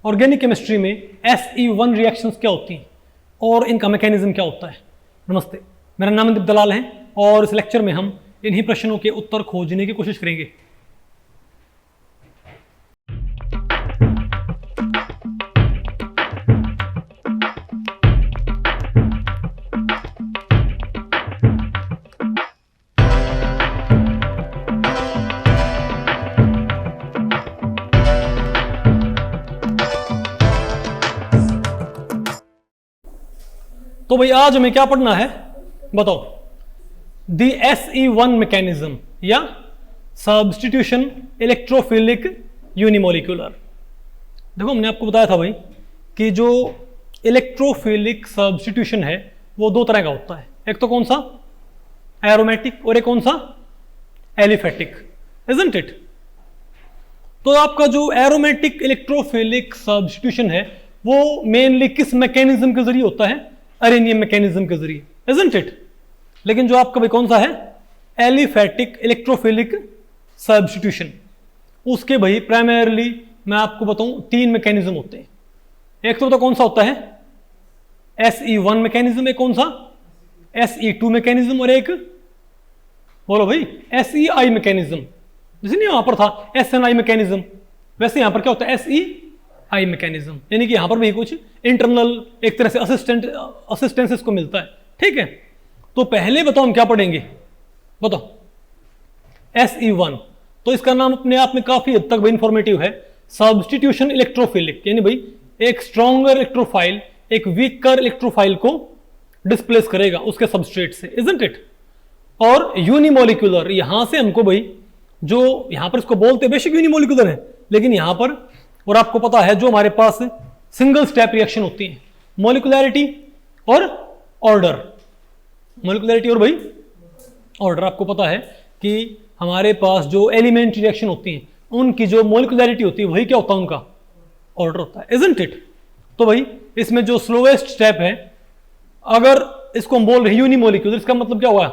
Organic chemistry में SE1 reactions क्या होती हैं और इनका मैकेनिज्म क्या होता है। नमस्ते, मेरा नाम दीप दलाल है और इस लेक्चर में हम इन्हीं प्रश्नों के उत्तर खोजने की कोशिश करेंगे। तो भाई आज हमें क्या पढ़ना है बताओ। दी SE1 मैकेनिज्म या सब्स्टिट्यूशन इलेक्ट्रोफिलिक यूनिमोलिकुलर। देखो हमने आपको बताया था भाई कि जो इलेक्ट्रोफिलिक सब्स्टिट्यूशन है वो दो तरह का होता है। एक तो कौन सा, एरोमेटिक, और एक कौन सा, एलिफेटिक, इजंट इट। तो आपका जो एरोमेटिक इलेक्ट्रोफिलिक सब्स्टिट्यूशन है वो मेनली किस मैकेनिज्म के जरिए होता है, अरेनियम मैकेनिज्म के जरिए, इजंट इट। लेकिन जो आपका भाई कौन सा है, एलिफेटिक इलेक्ट्रोफिलिक सब्स्टिट्यूशन, उसके भाई प्राइमरली मैं आपको बताऊं तीन मैकेनिज्म होते हैं। एक तो कौन सा होता है, SE1 मैकेनिज्म, एक कौन सा, SE2 मैकेनिज्म, और एक बोलो भाई SEI मैकेनिज्म। जैसे नहीं वहां पर था SNI मैकेनिज्म, वैसे यहां पर क्या होता है, SEI मैकेनिज्म, यानी कि यहां पर भी कुछ इंटरनल एक तरह से असिस्टेंस को मिलता है। ठीक है, तो पहले बताओ हम क्या पढ़ेंगे, बताओ SE1। तो इसका नाम अपने आप में काफी हद तक भाई इंफॉर्मेटिव है, सब्स्टिट्यूशन इलेक्ट्रोफिलिक, यानी भाई एक स्ट्रॉन्गर इलेक्ट्रोफाइल एक वीकर इलेक्ट्रोफाइल को डिस्प्लेस करेगा उसके सबस्ट्रेट से, इजंट इट। और यूनिमोलिकुलर, यहां से हमको भाई जो यहां पर इसको बोलते बेशक यूनिमोलिकुलर है, लेकिन यहां पर और आपको पता है जो हमारे पास सिंगल स्टेप रिएक्शन होती है, मोलिकुलैरिटी और ऑर्डर, मोलिकुलैरिटी और भाई ऑर्डर। आपको पता है कि हमारे पास जो एलिमेंट्री रिएक्शन होती हैं उनकी जो मोलिकुलैरिटी होती है वही क्या होता है, उनका ऑर्डर होता है, इजंट इट। तो भाई इसमें जो स्लोएस्ट स्टेप है, अगर इसको हम बोल रहे हैं यूनिमोलिकुलर, इसका मतलब क्या हुआ,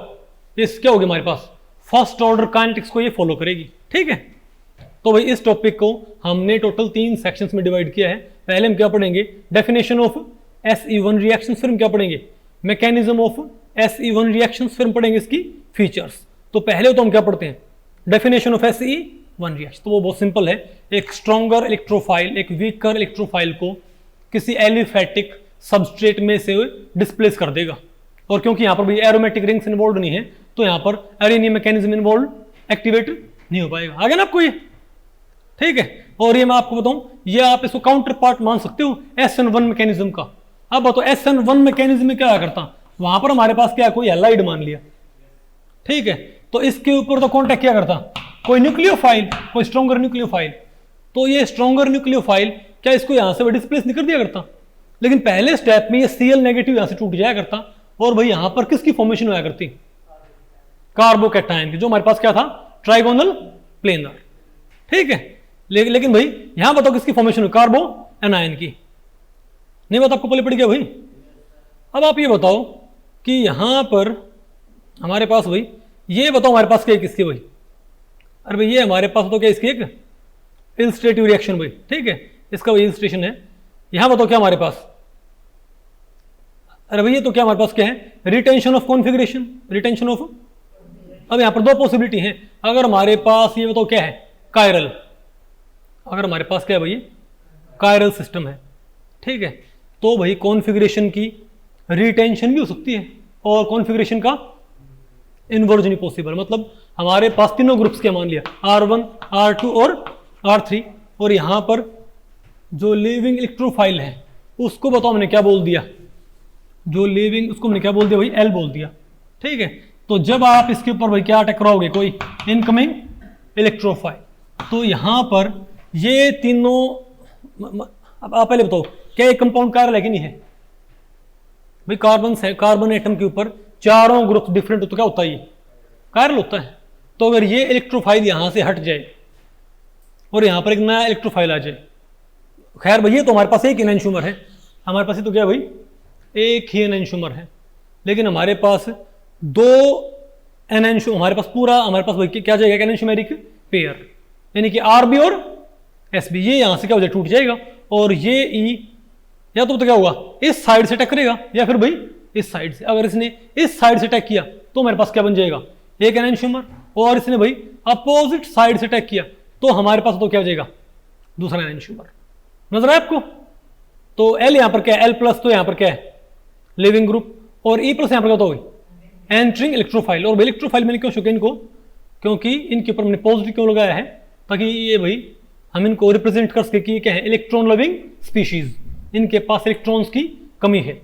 इस क्या होगी हमारे पास फर्स्ट ऑर्डर काइनेटिक्स को ये फॉलो करेगी। ठीक है, तो भाई इस टॉपिक को हमने टोटल 3 सेक्शंस में डिवाइड किया है। पहले हम क्या पढ़ेंगे, डेफिनेशन ऑफ SE1 रिएक्शंस, फिर हम क्या पढ़ेंगे, मैकेनिज्म ऑफ SE1 रिएक्शंस, फिर हम पढ़ेंगे इसकी फीचर्स। तो पहले तो हम क्या पढ़ते हैं, डेफिनेशन ऑफ SE1 रिएक्शन। तो वो बहुत सिंपल है, एक स्ट्रॉन्गर इलेक्ट्रोफाइल एक वीकर इलेक्ट्रोफाइल को किसी एलिफेटिक सबस्ट्रेट में से डिस्प्लेस कर देगा। और क्योंकि यहाँ पर भी एरोमेटिक रिंग्स इन्वॉल्व नहीं है तो यहाँ पर अरेनियम मैकेनिज्म इन्वॉल्व एक्टिवेट नहीं हो पाएगा। आगे ना आपको ये, ठीक है। और ये मैं आपको बताऊं, ये आप इसको काउंटर पार्ट मान सकते हो SN1 मैकेनिज्म का। अब बताओ SN1 मैकेनिज्म में क्या करता, वहां पर हमारे पास क्या, कोई हैलाइड मान लिया, ठीक है, तो इसके ऊपर तो कॉन्टेक्ट क्या करता, कोई न्यूक्लियोफाइल, कोई स्ट्रॉन्गर न्यूक्लियोफाइल। तो ये स्ट्रॉन्गर न्यूक्लियोफाइल क्या इसको यहां से डिस्प्लेस नहीं कर दिया करता, लेकिन पहले स्टेप में ये Cl नेगेटिव यहां से टूट जाया करता और भाई यहां पर किसकी फॉर्मेशन होया करती, कार्बोकैटायन की, जो हमारे पास क्या था, ट्राइगोनल प्लेनर। ठीक है, लेकिन भाई यहां बताओ किसकी फॉर्मेशन हुई, कार्बो एनायन की। नहीं बता, आपको पहले पड़ गया भाई। अब आप ये बताओ कि यहां पर हमारे पास भाई, ये बताओ हमारे पास क्या किसकी भाई, अरे भाई ये हमारे पास तो क्या इसकी एक इलस्ट्रेटिव रिएक्शन भाई, ठीक है, इसका वही इलस्ट्रेशन है। यहां बताओ क्या हमारे पास, अरे भाई ये तो क्या हमारे पास क्या है, retention of configuration, retention of. अब यहां पर दो पॉसिबिलिटी है, अगर हमारे पास ये बताओ क्या है, कायरल, अगर हमारे पास क्या है भाई, कायरल सिस्टम है, ठीक है, तो भाई कॉन्फ़िगरेशन की रिटेंशन भी हो सकती है और कॉन्फ़िगरेशन का इन्वर्जन ही पॉसिबल। मतलब हमारे पास तीनों ग्रुप्स क्या मान लिया, R1 R2 और R3, और यहां पर जो लिविंग इलेक्ट्रोफाइल है उसको बताओ हमने क्या बोल दिया, जो लिविंग उसको हमने क्या बोल दिया भाई, L बोल दिया। ठीक है, तो जब आप इसके ऊपर भाई क्या टकराओगे, कोई इनकमिंग इलेक्ट्रोफाइल, तो यहां पर ये तीनों, अब आप पहले बताओ क्या एक कंपाउंड कायरल है कि नहीं है भाई, कार्बन से कार्बन एटम के ऊपर चारों ग्रुप डिफरेंट, तो क्या होता है, ये कायरल होता है। तो अगर ये इलेक्ट्रोफाइल यहां से हट जाए और यहां पर एक नया इलेक्ट्रोफाइल आ जाए, खैर भैया तो हमारे पास एक एनेंशियोमर है, हमारे पास ही तो क्या भाई एक ही एनेंशियोमर है, लेकिन हमारे पास दो एनेंशियो, हमारे पास पूरा हमारे पास भाई क्या जाएगा, एनेंशियोमेरिक पेयर, यानी कि RB और SB, ये यहां से क्या हो जाए, टूट जाएगा और ये ई या तो क्या होगा, इस साइड से अटैक करेगा या फिर भाई इस साइड से। अगर इसने इस साइड से अटैक किया तो मेरे पास क्या बन जाएगा, एक एनानशियोमर, और इसने भाई अपोजिट साइड से अटैक किया तो हमारे पास तो क्या हो जाएगा, दूसरा एनानशियोमर। नजर आया आपको? तो एल यहां पर क्या है, एल प्लस तो यहां पर क्या है, लिविंग ग्रुप, और ई प्लस यहां पर क्या होगा, एंटरिंग इलेक्ट्रोफाइल। और इलेक्ट्रोफाइल मैंने क्यों शो किया इनको, क्योंकि इनके ऊपर मैंने पॉजिटिव क्यों लगाया है, ताकि ये भाई हम इनको रिप्रेजेंट कर सके कि क्या है, इलेक्ट्रॉन लविंग स्पीशीज, इनके पास इलेक्ट्रॉन्स की कमी है,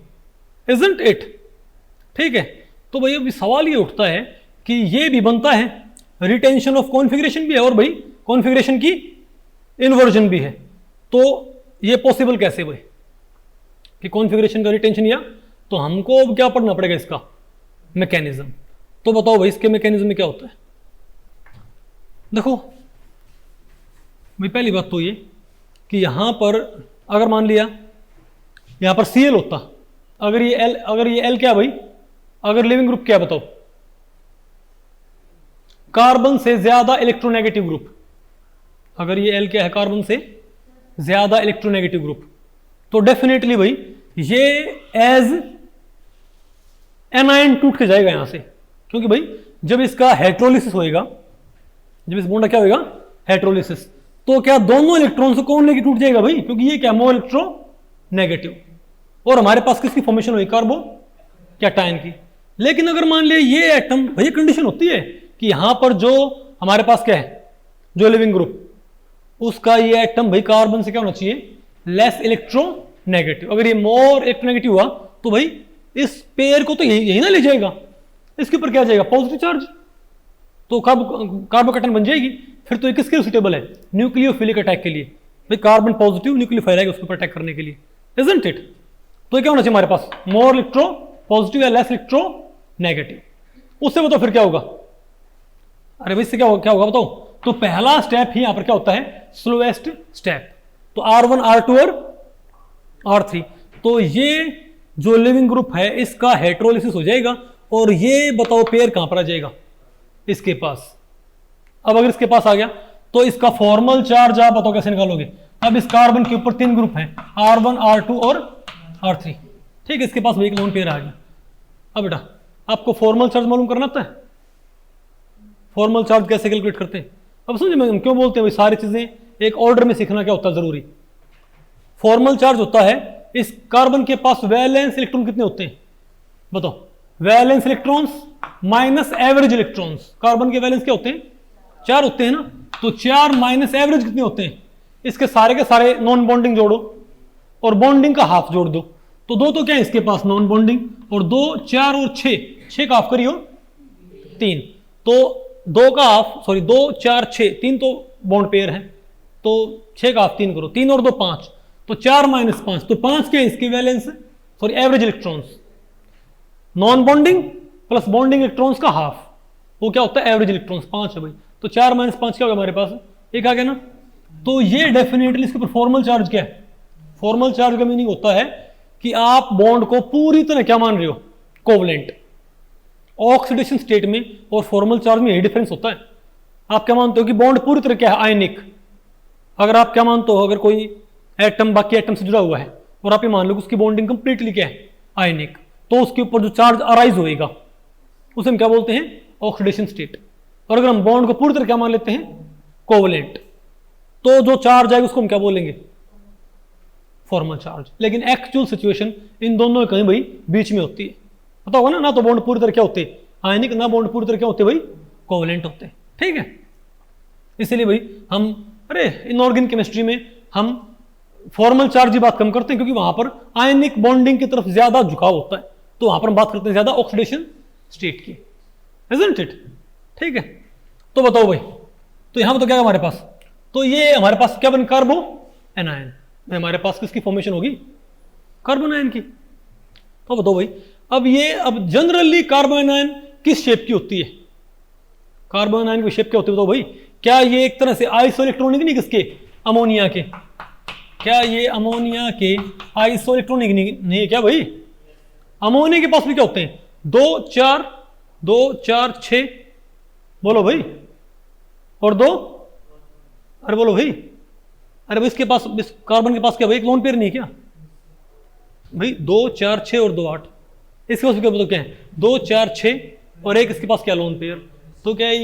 इजंट इट? ठीक है, तो भाई अभी सवाल ये उठता है कि ये भी बनता है, रिटेंशन ऑफ कॉन्फ़िगरेशन भी है और भाई कॉन्फ़िगरेशन की इन्वर्जन भी है। तो ये पॉसिबल कैसे भाई कि कॉन्फ़िगरेशन का रिटेंशन, या तो हमको अब क्या पढ़ना पड़ेगा इसका मैकेनिज्म। तो बताओ भाई इसके मैकेनिज्म में क्या होता है। देखो भाई पहली बात तो ये कि यहां पर अगर मान लिया यहां पर Cl होता, अगर ये L क्या भाई, अगर लिविंग ग्रुप क्या बताओ, कार्बन से ज्यादा इलेक्ट्रोनेगेटिव ग्रुप, अगर ये L क्या है, कार्बन से ज्यादा इलेक्ट्रोनेगेटिव ग्रुप, तो डेफिनेटली भाई ये एज एनायन टूट के जाएगा यहां से, क्योंकि भाई जब इसका हेट्रोलिसिस होएगा, जब इस बॉन्ड का क्या होएगा, हेट्रोलिसिस, तो क्या दोनों इलेक्ट्रॉन से कौन लेके टूट जाएगा भाई, क्योंकि ये क्या मोर इलेक्ट्रो नेगेटिव, और हमारे पास किसकी फॉर्मेशन हुई, कार्बो कैटायन की। लेकिन अगर मान लिया ये एटम, भाई कंडीशन होती है कि यहां पर जो हमारे पास क्या है, जो लिविंग ग्रुप, उसका ये एटम भाई कार्बन से क्या होना चाहिए, लेस इलेक्ट्रोनेगेटिव। अगर ये मोर इलेक्ट्रोनेगेटिव हुआ तो भाई इस पेयर को तो यही ना ले जाएगा, इसके ऊपर क्या जाएगा, पॉजिटिव चार्ज, तो कार्बोकैटायन बन जाएगी। फिर तो ये किसके लिए सुटेबल है, न्यूक्लियोफिलिक अटैक के लिए, भाई कार्बन पॉजिटिव न्यूक्लियोफाइल आएगा उसके ऊपर अटैक करने के लिए, इजंट इट? तो क्या होना चाहिए हमारे पास, मोर इलेक्ट्रो पॉजिटिव या लेस इलेक्ट्रो नेगेटिव। उससे बताओ फिर क्या होगा, अरे भाई इससे क्या होगा बताओ। तो पहला स्टेप ही यहां पर क्या होता है, स्लोएस्ट स्टेप, तो R1 R2 और R3, तो ये जो लिविंग ग्रुप है इसका हेट्रोलिसिस हो जाएगा, और ये बताओ पेयर कहां पर आ जाएगा, इसके पास। अब अगर इसके पास आ गया तो इसका फॉर्मल चार्ज आप बताओ कैसे निकालोगे। अब इस कार्बन के ऊपर 3 ग्रुप हैं, R1 R2 और R3, ठीक है, इसके पास एक लोन पेयर आ गया। अब बेटा आपको फॉर्मल चार्ज मालूम करना आता है, फॉर्मल चार्ज कैसे कैलकुलेट करते हैं। अब समझे मैं क्यों बोलते हैं भाई सारी चीजें एक ऑर्डर में सीखना क्या होता है जरूरी। फॉर्मल चार्ज होता है, इस कार्बन के पास वैलेंस इलेक्ट्रॉन कितने होते हैं बताओ, valence electrons minus average electrons. Carbon के वैलेंस क्या होते हैं, 4 होते हैं ना, तो 4 माइनस एवरेज कितने होते हैं, इसके सारे के सारे नॉन बॉन्डिंग जोड़ो और बॉन्डिंग का हाफ जोड़ दो, तो 2 तो क्या है इसके पास नॉन बॉन्डिंग, और 2 4 और 6 का हाफ करियो 3, तो 2 का हाफ, सॉरी 2 4 6, 3 तो बॉन्ड पेयर है, तो 6 का हाफ 3 करो, 3 और 2 5, तो 4 माइनस 5, तो 5 क्या है इसके valence, sorry average electrons, non bonding plus bonding electrons का हाफ, वो क्या होता है एवरेज इलेक्ट्रॉन्स 5 है भाई, तो 4 माइनस 5 क्या होगा हमारे पास, 1 आ गया ना। तो ये डेफिनेटली इसके ऊपर फॉर्मल चार्ज क्या है, फॉर्मल चार्ज का मीनिंग होता है कि आप बॉन्ड को पूरी तरह क्या मान रहे हो, कोवलेंट। ऑक्सीडेशन स्टेट में और फॉर्मल चार्ज में यही डिफरेंस होता है। आप क्या मानते हो कि बॉन्ड पूरी तरह क्या है, आयनिक। अगर आप क्या मानते हो, अगर कोई एटम बाकी एटम से जुड़ा हुआ है और आप ये मान लो कि उसकी बॉन्डिंग कंप्लीटली क्या है, आयनिक, तो उसके ऊपर जो चार्ज अराइज होएगा उसे हम क्या बोलते हैं, ऑक्सीडेशन स्टेट। और अगर हम बॉन्ड को पूरी तरह क्या मान लेते हैं, कोवलेंट, तो जो चार्ज आएगा उसको हम क्या बोलेंगे, फॉर्मल चार्ज। लेकिन एक्चुअल सिचुएशन इन दोनों कहीं भाई बीच में होती है, पता होगा ना तो बॉन्ड पूरी तरह क्या होते हैं, आयनिक, ना बॉन्ड पूरी तरह क्या होते भाई, कोवलेंट होते हैं, ठीक है। इसलिए भाई हम इनऑर्गेनिक केमिस्ट्री में हम फॉर्मल चार्ज की बात कम करते हैं, क्योंकि वहां पर आयनिक बॉन्डिंग की तरफ ज्यादा झुकाव होता है, तो वहां पर हम बात करते हैं ज्यादा ऑक्सीडेशन स्टेट की, इजंट इट? ठीक है, तो बताओ भाई, तो यहां पर तो क्या है हमारे पास, तो ये हमारे पास क्या बन, कार्बो एनायन, हमारे पास किसकी फॉर्मेशन होगी, कार्बन आयन की। तो बताओ भाई, अब जनरली कार्बन आयन किस शेप की होती है, कार्बन आयन की शेप क्या होती है बताओ भाई। क्या ये एक तरह से आइसो इलेक्ट्रॉनिक नहीं, किसके, अमोनिया के, क्या ये अमोनिया के आइसो इलेक्ट्रॉनिक नहीं है क्या भाई। अमोनिया के पास भी क्या होते हैं, 2 4 6, बोलो भाई, और 2, अरे बोलो भाई, अरे भाई इसके पास, इस कार्बन के पास क्या भाई एक लोन पेयर नहीं है क्या भाई? 2 4 6 और 2 8, इसके पास क्या बताओ क्या है? 2 4 6 और एक इसके पास क्या लोन पेयर। तो क्या है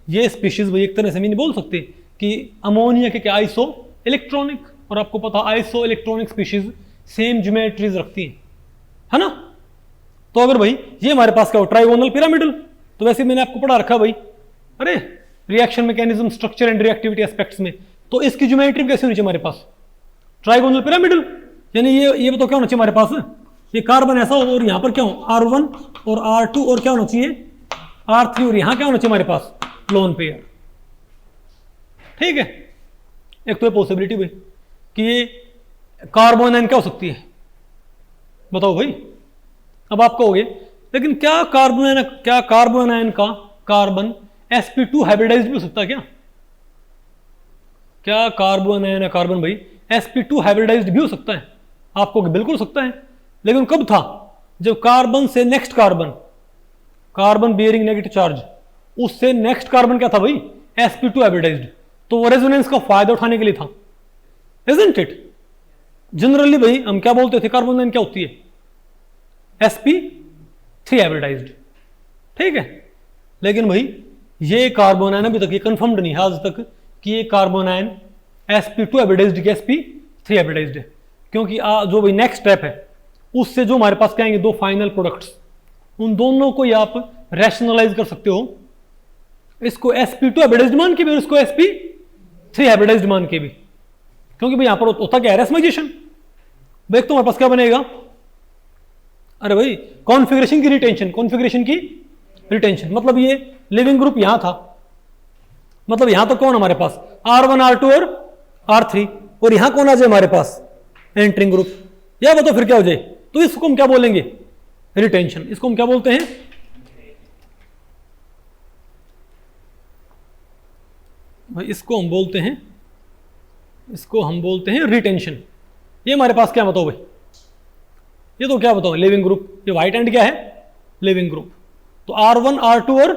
ये स्पीशीज भाई एक तरह से नहीं बोल सकते कि अमोनिया के क्या आइसो इलेक्ट्रॉनिक, और आपको पता iso electronic species same geometries रखती है ना। तो अगर भाई ये हमारे पास क्या हो, ट्राइगोनल पिरामिडल, तो वैसे मैंने आपको पढ़ा रखा भाई, अरे reaction mechanism structure and reactivity aspects में, तो इसकी ज्योमेट्री कैसे होनी चाहिए हमारे पास? Trigonal pyramidal. यानी ये बताओ क्या होना चाहिए हमारे पास? ये कार्बन ऐसा हो और यहाँ पर क्या हो, R1 और R2 और क्या होना चाहिए, R3, और यहाँ क्या होना चाहिए हमारे पास, लोन पेयर। ठीक है, एक तो ये पॉसिबिलिटी भाई कि ये कार्बन आयन क्या हो सकती है, बताओ भाई। अब आप कहोगे लेकिन क्या कार्बन आयन का कार्बन sp2 हाइब्रिडाइज्ड भी हो सकता है क्या? क्या कार्बन आयन है कार्बन भाई sp2 हाइब्रिडाइज्ड भी हो सकता है? आपको बिल्कुल हो सकता है, लेकिन कब था? जब कार्बन से next carbon bearing negative charge, उससे नेक्स्ट कार्बन क्या था भाई, sp2 हाइब्रिडाइज्ड। तो वो रेजोनेंस का फायदा उठाने के लिए था, इजंट इट। जनरली भाई हम क्या बोलते थे, कार्बन आयन क्या होती है, sp3 हाइब्रिडाइज्ड। ठीक है, लेकिन भाई ये कार्बन आयन अभी तक ये कंफर्म्ड नहीं है आज तक कि ये कार्बन आयन sp2 हाइब्रिडाइज्ड के sp3 हाइब्रिडाइज्ड है, क्योंकि जो भाई नेक्स्ट स्टेप है उससे जो हमारे पास क्या आएंगे, 2 फाइनल प्रोडक्ट्स, उन दोनों को ही आप रैशनलाइज कर सकते हो, इसको sp2 हाइब्रिडाइज्ड मान के भी और इसको sp3 हाइब्रिडाइज्ड मान के भी, क्योंकि भाई यहां पर होता क्या है, रेशमाइजेशन। भाई तो हमारे पास क्या बनेगा, अरे भाई कॉन्फ़िगरेशन की रिटेंशन, मतलब ये लिविंग ग्रुप यहां था, मतलब यहां तो कौन हमारे पास, R1 R2 और R3, और यहां कौन आ जाए हमारे पास, एंटरिंग ग्रुप। या बताओ फिर क्या हो जाए, तो इसको हम क्या बोलेंगे, रिटेंशन। इसको हम क्या बोलते हैं, भाई इसको हम बोलते हैं रिटेंशन। ये हमारे पास क्या बताओ भाई, ये तो क्या बताओ, लिविंग ग्रुप। ये व्हाइट एंड क्या है, लिविंग ग्रुप। तो R1 R2 और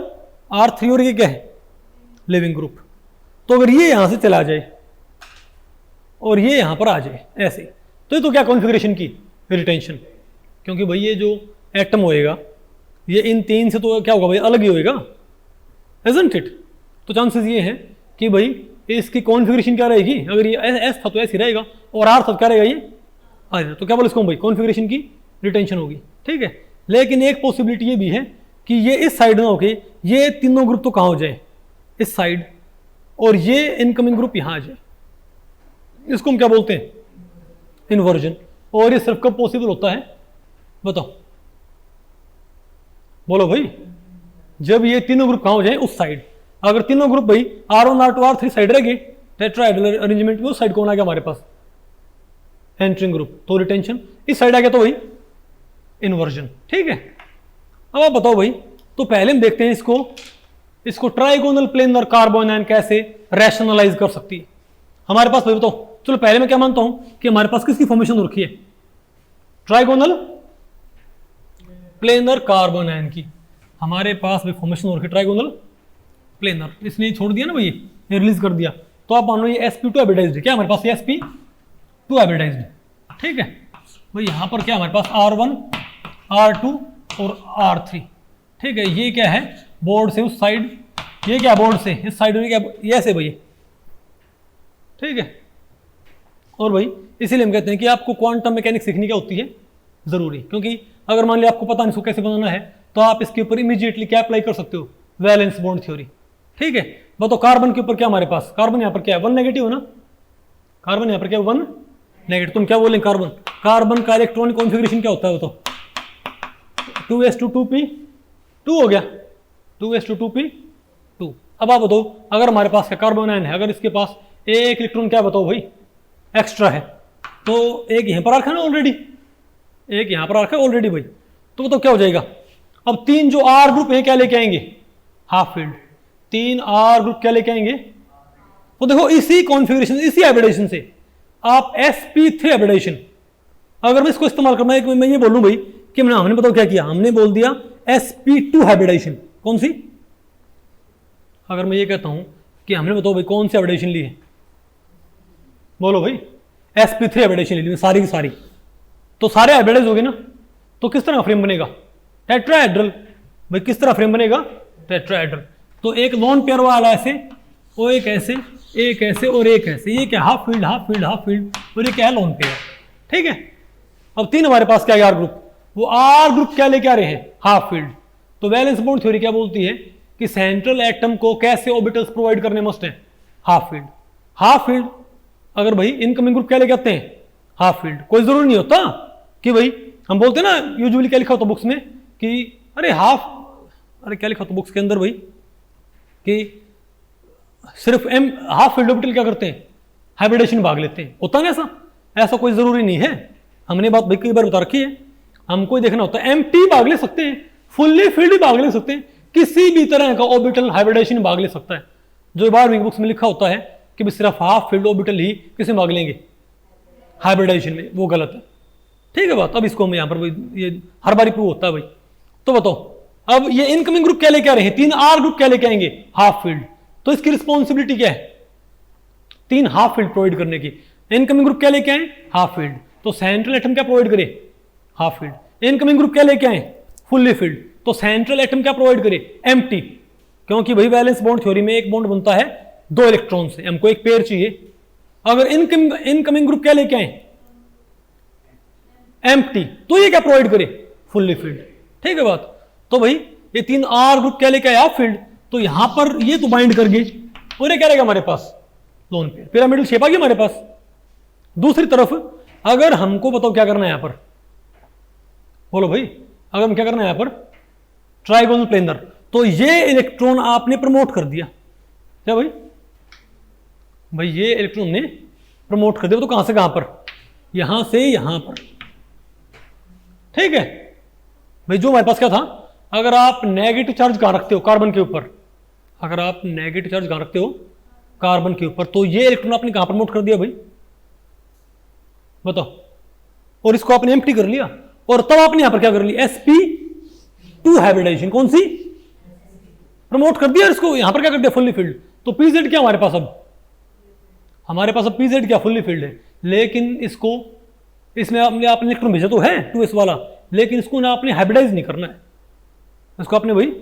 R3 और ये क्या है, लिविंग ग्रुप। तो अगर ये यहां से चला जाए और ये यहां पर आ जाए ऐसे, तो ये तो क्या कॉन्फ़िगरेशन की रिटेंशन, क्योंकि भाई ये जो एटम होएगा ये इन 3 से तो क्या होगा भाई, अलग ही होएगा, इजंट इट। तो चांसेस ये हैं कि भाई इसकी कॉन्फ़िगरेशन क्या रहेगी, अगर ये एस था तो ऐसे ही रहेगा, और आर था क्या रहेगा, ये आ जाए, तो क्या बोले इसको भाई, कॉन्फ़िगरेशन की रिटेंशन होगी। ठीक है, लेकिन एक पॉसिबिलिटी ये भी है कि ये इस साइड ना होके ये तीनों ग्रुप तो कहाँ हो जाए, इस साइड, और ये इनकमिंग ग्रुप यहां आ जाए, इसको हम क्या बोलते हैं, इन्वर्जन। और ये सिर्फ कब पॉसिबल होता है, बताओ, बोलो भाई, जब ये तीनों ग्रुप कहां हो जाए, उस साइड। अगर तीनों ग्रुप भाई R1 R2 R3 साइड रह गए टेट्राहेड्रल अरेंजमेंट में, उस साइड कौन आ गया हमारे पास, एंटरिंग ग्रुप, तो रिटेंशन। इस साइड आ गया तो भाई इन्वर्जन। ठीक है, अब आप बताओ भाई, तो पहले हम देखते हैं इसको ट्राइगोनल प्लेनर कार्बन आयन कैसे रैशनलाइज कर सकती है हमारे पास भाई, बताओ। चलो पहले मैं क्या मानता हूं कि हमारे पास किसकी फॉर्मेशन हो रखी है, ट्राइगोनल प्लेनर कार्बन आयन की हमारे पास भाई फॉर्मेशन हो रखी है, ट्राइगोनल प्लेनर। इसने छोड़ दिया ना भाई, ये रिलीज कर दिया, तो आप मान लो ये sp2 हाइब्रिडाइज्ड है, क्या हमारे पास ये sp2 हाइब्रिडाइज्ड है। ठीक है भाई, यहां पर क्या हमारे पास R1 R2 और R3। ठीक है, ये क्या है, बोर्ड से उस साइड, ये क्या बोर्ड से इस साइड, क्या ये ऐसे भाई। ठीक है, और भाई इसीलिए हम कहते हैं कि आपको क्वांटम मैकेनिक्स सीखनी क्या होती है, जरूरी, क्योंकि अगर मान लिया आपको पता नहीं इसको कैसे बनाना है, तो आप इसके ऊपर इमीडिएटली क्या अप्लाई कर सकते हो, वैलेंस बॉन्ड थ्योरी। ठीक है, बताओ कार्बन के ऊपर क्या हमारे पास, कार्बन यहाँ पर क्या है, 1 नेगेटिव है ना, कार्बन यहाँ पर क्या है, 1 नेगेटिव। तुम क्या बोलेंगे, कार्बन का इलेक्ट्रॉनिक कॉन्फ़िगरेशन क्या होता है, बताओ, 2s2p2 हो गया, 2s2p2। अब आप बताओ, अगर हमारे पास क्या कार्बन आयन है, अगर इसके पास एक इलेक्ट्रॉन क्या बताओ भाई एक्स्ट्रा है, तो एक यहां पर रखा है ना ऑलरेडी, एक यहां पर रखा है ऑलरेडी भाई, तो बताओ क्या हो जाएगा। अब 3 जो आर ग्रुप है क्या लेके आएंगे, हाफ फील्ड। 3 आर ग्रुप क्या लेके आएंगे, तो देखो इसी कॉन्फ़िगरेशन, इसी हाइब्रिडाइजेशन से आप sp3 हाइब्रिडाइजेशन, अगर मैं इसको इस्तेमाल कर, मैं ये बोलूं भाई कि हमने बताओ क्या किया, हमने बोल दिया sp2 हाइब्रिडाइजेशन। कौन सी, अगर मैं ये कहता हूं कि हमने बताओ भाई कौन सी हाइब्रिडाइजेशन ली है, बोलो भाई, sp3 हाइब्रिडाइजेशन ले ली सारी की सारी, तो सारे हाइब्रिडाइज हो गए ना, तो किस तरह का फ्रेम बनेगा? टेट्राहेड्रल। भाई किस तरह फ्रेम बनेगा? टेट्राहेड्रल। तो एक लोन पेयर वाला ऐसे, वो एक ऐसे, एक ऐसे और एक ऐसे, ये क्या half field half field half field, और ये क्या है? Lone pair. ठीक है, अब तीन हमारे पास क्या है? R group. वो आर ग्रुप क्या लेके आ रहे हैं? Half field. तो वैलेंस बॉन्ड थ्योरी क्या बोलती है कि सेंट्रल एटम को कैसे ऑर्बिटल्स प्रोवाइड करने मस्ट है? Half field. हाफ फील्ड अगर भाई इनकमिंग ग्रुप क्या लेके आते हैं? Half field. कोई जरूरी नहीं होता कि भाई हम बोलते हैं ना, यूजुअली क्या लिखा होता बुक्स में कि अरे हाफ, अरे क्या लिखा होता बुक्स के अंदर भाई कि सिर्फ एम हाफ फील्ड ऑर्बिटल क्या करते हैं? हाइब्रिडेशन भाग लेते हैं। होता ना ऐसा? ऐसा कोई जरूरी नहीं है। हमने बात भाई कई बार बता रखी है, हमको देखना होता है एम्प्टी भाग ले सकते हैं, फुल्ली फील्ड भाग ले सकते हैं, किसी भी तरह का ऑर्बिटल हाइब्रिडेशन भाग ले सकता है। जो 12वीं बुक्स में लिखा होता है कि सिर्फ हाफ फील्ड ऑर्बिटल ही किसे भाग लेंगे? हाइब्रिडाइजेशन में, वो गलत है। ठीक है बात। अब इसको हम यहां पर ये हर बार प्रूव होता है भाई। तो बताओ, अब ये इनकमिंग ग्रुप क्या लेके आ रहे हैं? तीन आर ग्रुप क्या लेके आएंगे? Half field. तो इसकी रिस्पॉन्सिबिलिटी क्या है? तीन हाफ फील्ड प्रोवाइड करने की। इनकमिंग ग्रुप क्या लेके आए? Half field. तो सेंट्रल एटम क्या प्रोवाइड करे? Half field. इनकमिंग ग्रुप क्या लेके आए? Fully field. तो सेंट्रल एटम क्या प्रोवाइड करे? एम्प्टी। क्योंकि भाई वैलेंस बॉन्ड थ्योरी में एक बॉन्ड बनता है दो इलेक्ट्रॉन से, हमको एक पेयर चाहिए। अगर इनकमिंग ग्रुप क्या लेके आए? एम्प्टी। तो ये क्या प्रोवाइड करे? Fully field. ठीक है बात। तो भाई ये तीन आर ग्रुप क्या लेके आए? Half field. तो यहां पर ये तो बाइंड कर गए, और ये क्या रहेगा हमारे पास? Lone pair. पिरामिडल शेप आ गई हमारे पास। दूसरी तरफ अगर हमको बताओ क्या करना है यहां पर? बोलो भाई, अगर हम क्या करना है यहां पर? Trigonal planar. तो ये इलेक्ट्रॉन आपने प्रमोट कर दिया क्या भाई? भाई ये इलेक्ट्रॉन ने प्रमोट कर दिया, तो कहां से कहां पर? यहां से यहां पर। ठीक है भाई। जो हमारे पास क्या था, अगर आप नेगेटिव चार्ज कहां रखते हो? कार्बन के ऊपर। अगर आप नेगेटिव चार्ज कहां रखते हो? कार्बन के ऊपर। तो ये इलेक्ट्रॉन आपने कहां प्रमोट कर दिया भाई? बताओ। और इसको आपने एम्प्टी कर लिया, और तब आपने यहां पर क्या कर लिया? sp2 hybridisation. कौन सी? प्रमोट कर दिया। इसको यहां पर क्या कर दिया? Fully field. तो pz क्या हमारे पास? अब हमारे पास अब pz क्या? फुल्ली फील्ड है। लेकिन इसको, इसमें आपने इलेक्ट्रॉन भेजा तो है 2s वाला, लेकिन इसको ना आपने हाइब्रिडाइज नहीं करना है। इसको आपने भाई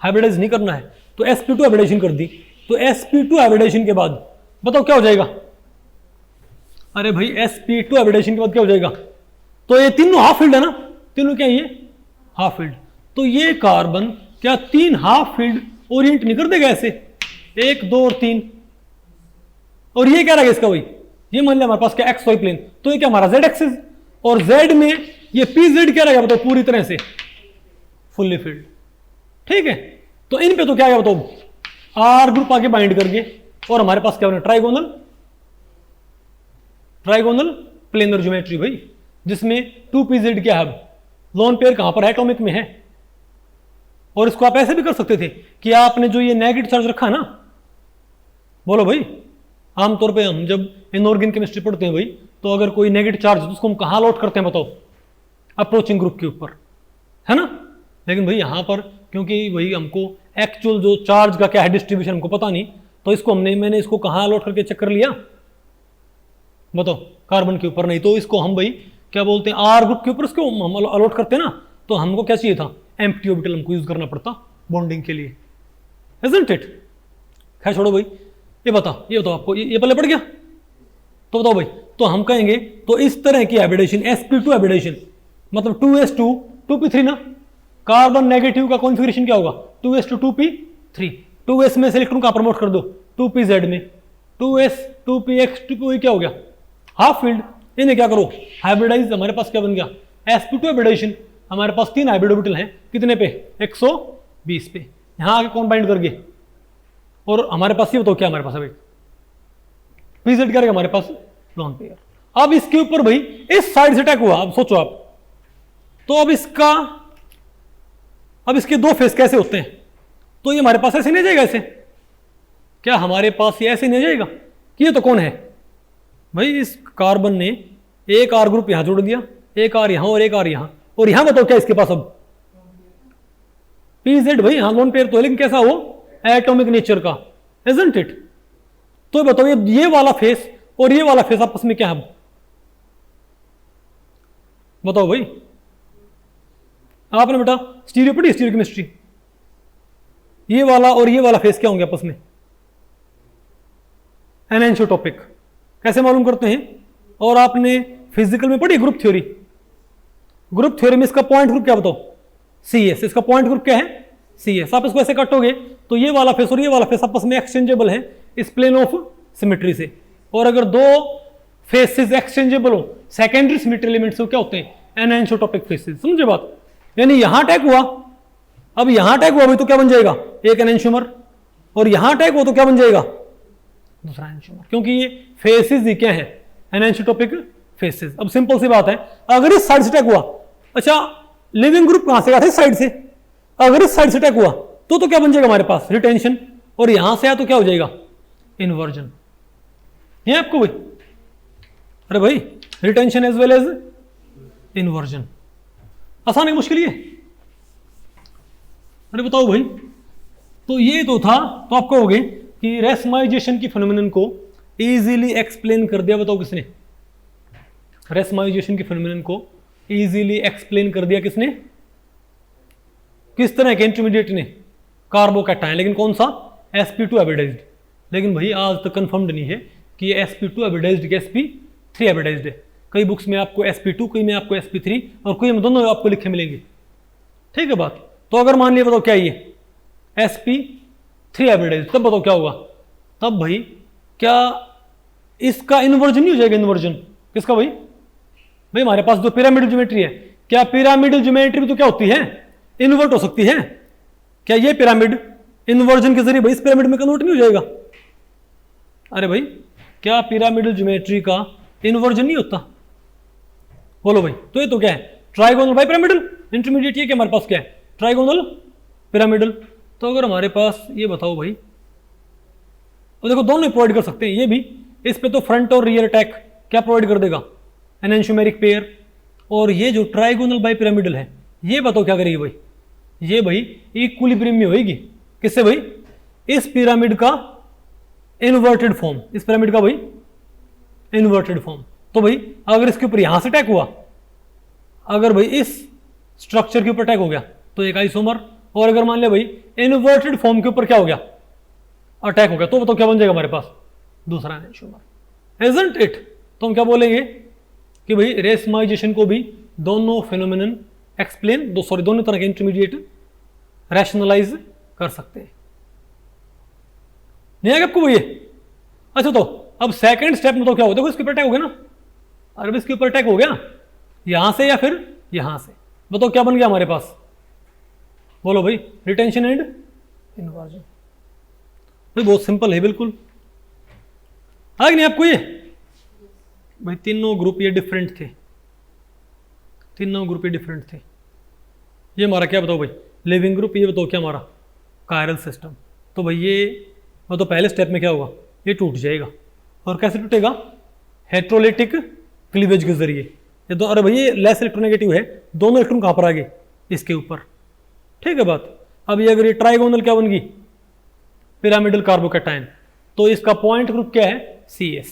हाइब्रिडाइज नहीं करना है। तो sp2 हाइब्रिडाइजेशन कर दी। तो sp2 हाइब्रिडाइजेशन के बाद बताओ क्या हो जाएगा? अरे भाई sp2 हाइब्रिडाइजेशन के बाद क्या हो जाएगा? तो ये तीनों हाफ फील्ड है ना? तीनों क्या? ये हाफ फील्ड। तो ये कार्बन क्या तीन हाफ फील्ड ओरिएंट नहीं कर देगा ऐसे? 1 2 और 3। और ये क्या रहेगा इसका भाई? ये मान लिया हमारे पास क्या? X Y plane. तो ये क्या हमारा जेड एक्सिस, और जेड में ये pz क्या रहेगा बताओ? पूरी तरह से फुल्ली फील्ड। ठीक है। तो इन पे तो क्या है बताओ? आर ग्रुप आके बाइंड करके, और हमारे पास क्या बना? ट्राइगोनल प्लेनर ज्योमेट्री भाई, जिसमें 2pz क्या है? लोन पेयर कहां पर है? एटॉमिक में है। और इसको आप ऐसे भी कर सकते थे कि आपने जो ये नेगेटिव चार्ज रखा है ना, बोलो भाई, आमतौर पे हम जब इनऑर्गेनिक केमिस्ट्री पढ़ते हैं भाई, तो अगर कोई नेगेटिव चार्ज है तो उसको हम कहां लोड करते हैं बताओ? अप्रोचिंग ग्रुप के ऊपर, है ना? लेकिन भाई यहां पर क्योंकि भाई हमको एक्चुअल जो चार्ज का क्या है डिस्ट्रीब्यूशन हमको पता नहीं, तो इसको मैंने इसको कहां लोड करके चेक कर लिया बताओ? कार्बन के ऊपर। नहीं तो इसको हम भाई क्या बोलते हैं? आर ग्रुप के ऊपर इसको हम अलॉट करते हैं ना, तो हमको क्या चाहिए था? एम्प्टी ऑर्बिटल हमको यूज करना पड़ता बॉन्डिंग के लिए, isn't it? खैर छोड़ो भाई, ये बताओ आपको ये पहले पड़ गया? तो बताओ भाई, तो हम कहेंगे तो इस तरह की हाइब्रिडेशन sp2 हाइब्रिडेशन मतलब 2s2 2p3 ना। कार्बन नेगेटिव का कॉन्फिगरेशन क्या होगा? 2s2 2p3। 2s में से इलेक्ट्रॉन का प्रमोट कर दो 2pz में, 2s 2px 2p क्या हो गया? Half field. इन्हें क्या करो? हाइब्रिडाइज। हमारे पास क्या बन गया? sp2 hybridisation. हमारे पास तीन हाइब्रिड ऑर्बिटल हैं, कितने पे? 120 पे। यहां आके कौन बाइंड कर गए? और हमारे पास ये बताओ क्या हमारे पास अभी? pz क्या रहेगा हमारे पास? Lone pair. अब इसके ऊपर भाई इस साइड से अटैक हुआ। अब सोचो आप, तो अब इसके दो फेस कैसे होते हैं? तो ये हमारे पास ऐसे नहीं जाएगा। ऐसे क्या हमारे पास ये ऐसे नहीं जाएगा कि ये तो कौन है भाई? इस कार्बन ने एक आर ग्रुप यहां जोड़ दिया, एक आर यहां और एक आर यहां, और यहां बताओ क्या इसके पास? अब pz भाई यहां लोन पेयर तो है, लेकिन कैसा? वो एटॉमिक नेचर का, isn't it? तो बताओ ये वाला फेस और ये वाला फेस आपस में क्या है, बताओ भाई। आपने बेटा स्टीरियो पढ़ी, स्टीरियो केमिस्ट्री, ये वाला और ये वाला फेस क्या होंगे आपस में, एनेंशोटॉपिक। कैसे मालूम करते हैं, और आपने फिजिकल में पढ़ी ग्रुप थ्योरी, ग्रुप थ्योरी में इसका पॉइंट ग्रुप क्या बताओ, CS। इसका पॉइंट ग्रुप क्या है, CS। आप इसको ऐसे काटोगे तो ये वाला फेस और ये वाला फेस आपस में एक्सचेंजेबल है इस प्लेन ऑफ सिमेट्री से। और अगर दो फेसेस एक्सचेंजेबल हो सेकेंडरी सिमेट्री एलिमेंट से, क्या होते हैं, एनेंशोटॉपिक फेसेस। समझे बात, यानी यहां अटैक हुआ, अब यहां अटैक हुआ भाई तो क्या बन जाएगा, एक एनेंशियोमर, और यहां अटैक हुआ तो क्या बन जाएगा, दूसरा एनेंशियोमर, क्योंकि ये फेसेस ही क्या है, एनेंशोटॉपिक फेसेस। अब सिंपल सी बात है, अगर इस साइड से अटैक हुआ, अच्छा लिविंग ग्रुप कहां से आया था, इस साइड से, अगर इस साइड से अटैक हुआ तो क्या बन जाएगा हमारे पास, रिटेंशन, और यहां से आया तो क्या हो जाएगा, इन्वर्जन। ये आपको भाई, अरे भाई retention as well as inversion, आसान है मुश्किल ये, अरे बताओ भाई। तो ये तो था, तो आप कहोगे कि रेसमाइजेशन की फिनोमेनन को इजीली एक्सप्लेन कर दिया, बताओ किसने, रेसमाइजेशन की फिनोमेनन को इजीली एक्सप्लेन कर दिया किसने, किस तरह के इंटरमीडिएट ने, कार्बोकैटायन, लेकिन कौन सा, sp2 हाइब्रिडाइज्ड। लेकिन भाई आज तक कंफर्म्ड नहीं है कि ये sp2 हाइब्रिडाइज्ड के sp3 हाइब्रिडाइज्ड है। कई बुक्स में आपको sp2, कई में आपको sp3, और कई में दोनों आपको लिखे मिलेंगे, ठीक है बात। तो अगर मान लिया, बताओ क्या ये sp3 हाइब्रिडाइज्ड, तब बताओ क्या होगा, तब भाई क्या इसका इन्वर्जन नहीं हो जाएगा, इन्वर्जन किसका भाई, भाई हमारे पास जो पिरामिडल ज्योमेट्री है, क्या पिरामिडल ज्योमेट्री भी तो क्या होती है, इन्वर्ट हो सकती है, क्या ये पिरामिड इन्वर्जन के जरिए भाई इस पिरामिड में कन्वर्ट नहीं हो जाएगा, अरे भाई क्या पिरामिडल ज्योमेट्री का इन्वर्जन नहीं होता, बोलो भाई। तो ये तो क्या है, ट्राइगोनल बाई पिरामिडल, इंटरमीडिएट ये क्या हमारे पास क्या है, ट्राइगोनल पिरामिडल। तो अगर हमारे पास ये बताओ भाई, और देखो दोनों प्रोवाइड कर सकते हैं, ये भी, इस पे तो फ्रंट और रियर अटैक क्या प्रोवाइड कर देगा, एनेंशियोमेरिक पेयर, और ये जो ट्राइगोनल बाई पिरामिडल है, ये बताओ क्या करेगी भाई, ये भाई इक्विलिब्रियम में होगी, किससे भाई, इस पिरामिड का इन्वर्टेड फॉर्म, इस पिरामिड का भाई इन्वर्टेड फॉर्म। तो भाई अगर इसके ऊपर यहां से अटैक हुआ, अगर भाई इस स्ट्रक्चर के ऊपर अटैक हो गया तो एक आइसोमर, और अगर मान लिया भाई इन्वर्टेड फॉर्म के ऊपर क्या हो गया, अटैक हो गया, तो बताओ क्या बन जाएगा हमारे पास, दूसरा एनेंशियोमर, इजंट इट। तो हम क्या बोलेंगे कि भाई रेसमाइजेशन को भी दोनों फिनोमिनन एक्सप्लेन, दोनों तरह के इंटरमीडिएट रैशनलाइज कर सकते हैं। नहीं आएगा आपको वो ये, अच्छा तो अब सेकंड स्टेप में तो क्या होगा, देखो इसके ऊपर अटैक हो गया ना, अरे इसके ऊपर अटैक हो गया यहां से या फिर यहां से, बताओ क्या बन गया हमारे पास, बोलो भाई, रिटेंशन एंड इन्वर्जन। भाई बहुत सिंपल है बिल्कुल, आ गया नहीं आपको ये भाई, तीनों ग्रुप ये डिफरेंट थे, तीनों ग्रुप ये डिफरेंट थे। ये हमारा क्या बताओ भाई, लिविंग ग्रुप, ये बताओ क्या हमारा कायरल सिस्टम। तो भाई ये मतलब पहले स्टेप में क्या होगा, ये टूट जाएगा, और कैसे टूटेगा, हेट्रोलिटिक क्लीवेज के जरिए। ये दो, अरे भाई ये लेस इलेक्ट्रोनेगेटिव है, दोनों इलेक्ट्रॉन कहां पर आ गए, इसके ऊपर, ठीक है बात। अब ये अगर ये ट्राइगोनल क्या बन गई, पिरामिडल कार्बोकैटायन, तो इसका पॉइंट ग्रुप क्या है, CS।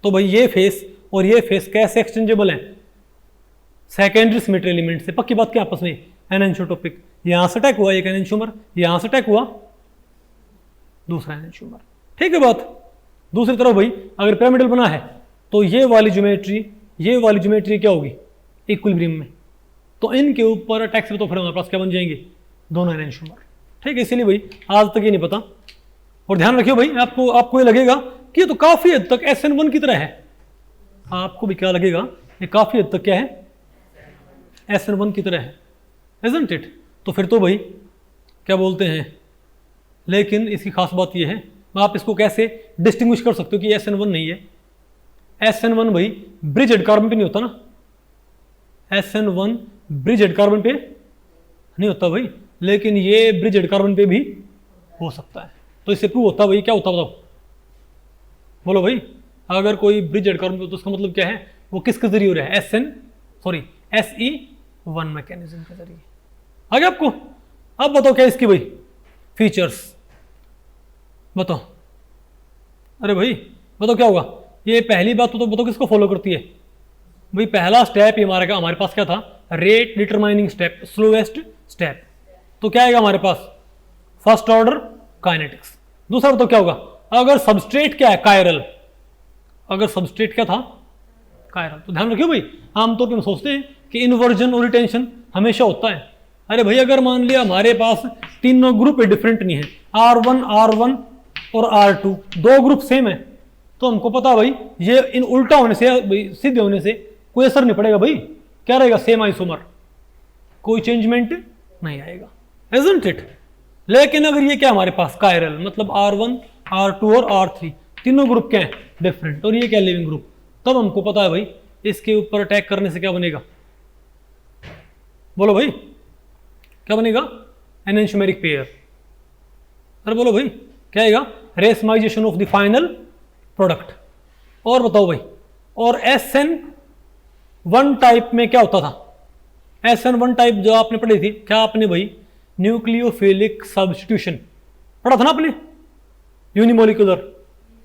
तो भाई ये फेस और ये फेस कैसे एक्सचेंजेबल है, सेकेंडरी सिमेट्री एलिमेंट से, पक्की बात क्या आपस में, एनेंशियोटॉपिक, यहां से अटैक हुआ एक एनेंशियोमर, यहां से अटैक हुआ दूसरा एनेंशियोमर, ठीक है बात। दूसरी तरफ भाई अगर पिरामिडल बना है तो ये वाली ज्योमेट्री क्या होगी, इक्विलिब्रियम में, तो इनके ऊपर अटैक से तो फिर हमारे पास क्या बन जाएंगे, दोनों एनेंशियोमर, ठीक है। इसीलिए भाई आज तक ये नहीं पता, और ध्यान रखियो भाई, आपको ये लगेगा कि ये तो काफी हद तक SN1 की तरह है, आपको भी क्या लगेगा, ये काफी हद तक क्या है, SN1 की तरह है, isn't it? तो फिर तो भाई क्या बोलते हैं, लेकिन इसकी खास बात ये है, आप इसको कैसे डिस्टिंग्विश कर सकते हो कि SN1 नहीं है। SN1 भाई ब्रिजेड कार्बन पे नहीं होता ना, SN1 ब्रिजेड कार्बन पे नहीं होता भाई, लेकिन ये ब्रिजेड कार्बन पे भी हो सकता है। तो इससे प्रूव होता भाई, क्या होता बताओ, बोलो भाई, अगर कोई ब्रिजेड कार्बन पे तो उसका मतलब क्या है, वो किसके जरिए हो रहा है, SE1 मैकेनिज्म के जरिए। आगे आपको अब बताओ क्या इसकी भाई फीचर्स बताओ। अरे भाई बताओ क्या होगा। ये पहली बात तो बताओ किसको फॉलो करती है भाई, पहला स्टेप ये हमारे पास क्या था, rate determining step, slowest step. तो क्या आएगा हमारे पास, फर्स्ट ऑर्डर काइनेटिक्स। दूसरा बताओ क्या होगा, अगर सबस्ट्रेट क्या है, कायरल, अगर सबस्ट्रेट क्या था, कायरल। तो ध्यान रखियो भाई, आमतौर पर हम सोचते हैं कि इन्वर्जन और रिटेंशन हमेशा होता है। अरे भाई अगर मान लिया हमारे पास तीनों ग्रुप डिफरेंट नहीं है, R1 और R2 दो ग्रुप सेम है, तो हमको पता भाई ये इन उल्टा होने से, सीधे होने से कोई असर नहीं पड़ेगा भाई, क्या रहेगा, सेम आइसोमर, कोई चेंजमेंट नहीं आएगा, isn't it? लेकिन अगर ये क्या हमारे पास कायरल, मतलब R1 R2 और R3 तीनों ग्रुप क्या है, डिफरेंट, और ये क्या लिविंग ग्रुप, तब हमको पता है भाई इसके ऊपर अटैक करने से क्या बनेगा, बोलो भाई क्या बनेगा, एनेंटियोमेरिक पेयर। अरे बोलो भाई क्या आएगा, racemisation of the final product. और बताओ भाई, और SN1 टाइप में क्या होता था, SN1 टाइप जो आपने पढ़ी थी, क्या आपने भाई न्यूक्लियोफिलिक सब्स्टिट्यूशन पढ़ा था ना आपने, यूनिमोलिकुलर,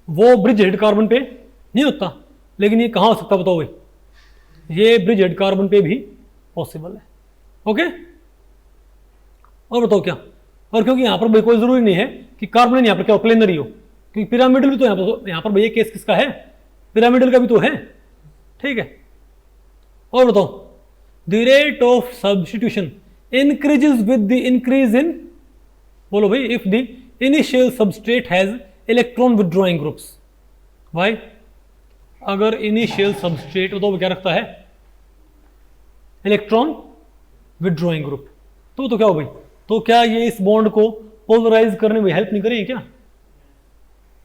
वो ब्रिज हेड कार्बन पे नहीं होता, लेकिन ये कहाँ हो सकता बताओ भाई, ये ब्रिज हेड कार्बन पे भी पॉसिबल है। ओके, और बताओ क्या, और क्योंकि यहां पर भाई कोई जरूरी नहीं है कि कार्बन यहाँ पर क्या प्लेनरी हो, क्योंकि पिरामिडल भी तो यहाँ पर भैया केस किसका है, पिरामिडल का भी तो है, ठीक है। और बताओ, the rate of substitution increases with the increase in, बोलो भाई, if the initial substrate has electron withdrawing groups. भाई अगर इनिशियल सबस्ट्रेट तो क्या रखता है, इलेक्ट्रॉन विथड्रॉइंग ग्रुप, तो क्या हो भाई, तो क्या ये इस बॉन्ड को पोलराइज करने में हेल्प नहीं करेंगे क्या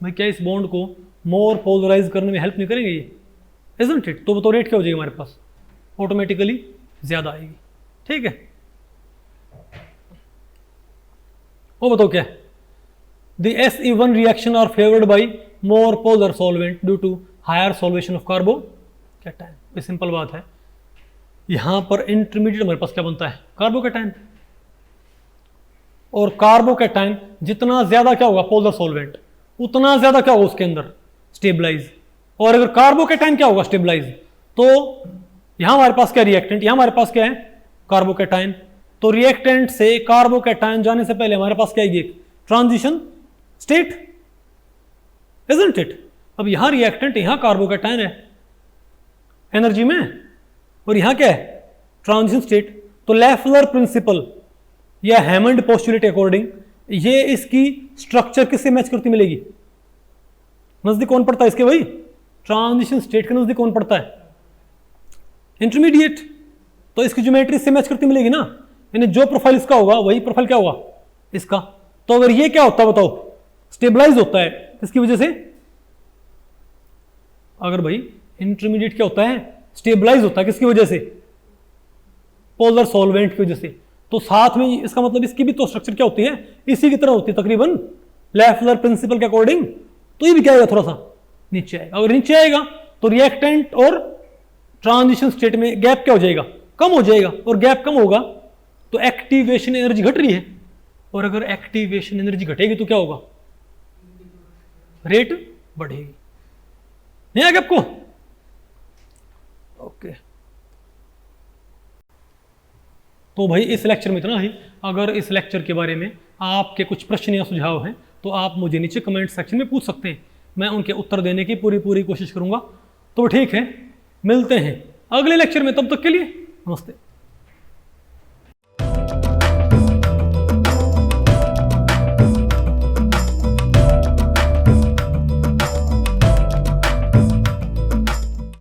भाई, क्या इस बॉन्ड को मोर पोलराइज करने में हेल्प नहीं करेंगे ये, इजंट इट? तो रेट क्या हो जाएगी हमारे पास, ऑटोमेटिकली ज्यादा आएगी, ठीक है। वो बताओ क्या, the SE1 reaction are favoured by more polar solvent due to higher solvation of carbocation. ये सिंपल बात है, यहां पर इंटरमीडिएट हमारे पास क्या बनता है, कार्बोकैटायन, और कार्बोकैटायन जितना ज्यादा क्या होगा पोलर सॉल्वेंट, उतना ज्यादा क्या होगा उसके अंदर स्टेबलाइज, और अगर कार्बोकैटायन क्या होगा स्टेबलाइज, तो यहां हमारे पास क्या रिएक्टेंट, यहां हमारे पास क्या है कार्बोकैटायन, तो रिएक्टेंट से कार्बोकैटायन जाने से पहले हमारे पास क्या है, ट्रांजिशन स्टेट, इजंट इट? अब यहां रिएक्टेंट, यहां कार्बोकैटायन है एनर्जी में, और यहां क्या है ट्रांजिशन स्टेट, तो लेफ्लर प्रिंसिपल या हैमंड पोस्टुलेट अकॉर्डिंग ये इसकी स्ट्रक्चर किससे मैच करती मिलेगी, नजदीक कौन पड़ता है इसके भाई, ट्रांजिशन स्टेट के नजदीक कौन पड़ता है, इंटरमीडिएट, तो इसकी ज्योमेट्री से मैच करती मिलेगी ना, यानी जो प्रोफाइल इसका होगा वही प्रोफाइल क्या होगा इसका। तो अगर ये क्या होता है बताओ, स्टेबलाइज होता है किसकी वजह से, अगर भाई इंटरमीडिएट क्या होता है, स्टेबलाइज होता है किसकी वजह से, पोलर सॉल्वेंट की वजह से, तो साथ में इसका मतलब इसकी भी तो स्ट्रक्चर क्या होती है, इसी की तरह होती है तकरीबन लेफ्लर प्रिंसिपल के अकॉर्डिंग, तो ये भी क्या आएगा, थोड़ा सा नीचे आएगा, अगर नीचे आएगा तो रिएक्टेंट और ट्रांजिशन स्टेट में गैप क्या हो जाएगा, कम हो जाएगा, और गैप कम होगा तो एक्टिवेशन एनर्जी घट रही है, और अगर एक्टिवेशन एनर्जी घटेगी तो क्या होगा, रेट बढ़ेगी। नहीं आएगा आपको, ओके। तो भाई इस लेक्चर में इतना ही, अगर इस लेक्चर के बारे में आपके कुछ प्रश्न या सुझाव हैं तो आप मुझे नीचे कमेंट सेक्शन में पूछ सकते हैं, मैं उनके उत्तर देने की पूरी कोशिश करूंगा। तो ठीक है, मिलते हैं अगले लेक्चर में, तब तक के लिए नमस्ते।